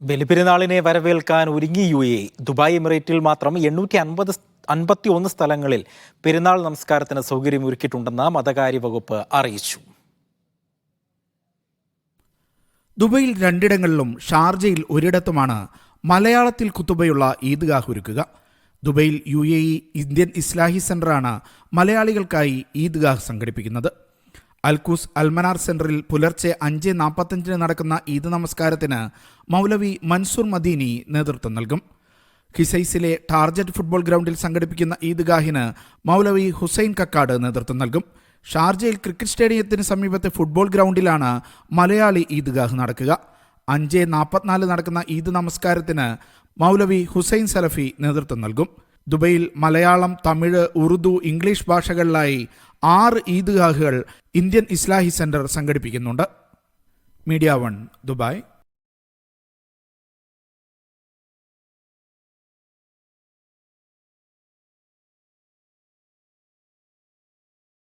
ബലിപെരുന്നാളിനെ വരവേൽക്കാൻ ഒരുങ്ങി UAE. Dubai എമിറേറ്റിൽ മാത്രം 851 സ്ഥലങ്ങളിൽ പെരുന്നാൾ നമസ്കാരത്തിന് സൗകര്യമൊരുക്കിയിട്ടുണ്ടെന്ന് മതകാര്യ വകുപ്പ് അറിയിച്ചു. ദുബൈയിൽ രണ്ടിടങ്ങളിലും ഷാർജയിൽ ഒരിടത്തുമാണ് മലയാളത്തിൽ ഖുതുബയുള്ള ഈദ്ഗാഹ് ഒരുക്കുക. ദുബൈയിൽ UAE ഇന്ത്യൻ ഇസ്ലാഹി സെന്ററാണ് മലയാളികൾക്കായി ഈദ്ഗാഹ് സംഘടിപ്പിക്കുന്നത്. അൽക്കൂസ് അൽമനാർ സെന്ററിൽ പുലർച്ചെ 5:45 നടക്കുന്ന ഈദ് നമസ്കാരത്തിന് മൗലവി മൻസൂർ മദീനി നേതൃത്വം നൽകും. ഹിസൈസിലെ ടാർജറ്റ് ഫുട്ബോൾ ഗ്രൗണ്ടിൽ സംഘടിപ്പിക്കുന്ന ഈദ്ഗാഹിന് മൗലവി ഹുസൈൻ കക്കാട് നേതൃത്വം നൽകും. ഷാർജയിൽ ക്രിക്കറ്റ് സ്റ്റേഡിയത്തിന് സമീപത്തെ ഫുട്ബോൾ ഗ്രൗണ്ടിലാണ് മലയാളി ഈദ്ഗാഹ് നടക്കുക. 5:44 നടക്കുന്ന ഈദ് നമസ്കാരത്തിന് മൗലവി ഹുസൈൻ സലഫി നേതൃത്വം നൽകും. ദുബൈയിൽ മലയാളം, തമിഴ്, ഉറുദു, ഇംഗ്ലീഷ് ഭാഷകളിലായി 6 ഈദ്ഗാഹുകൾ ഇന്ത്യൻ ഇസ്ലാഹി സെന്റർ സംഘടിപ്പിക്കുന്നുണ്ട്. Media 1 Dubai.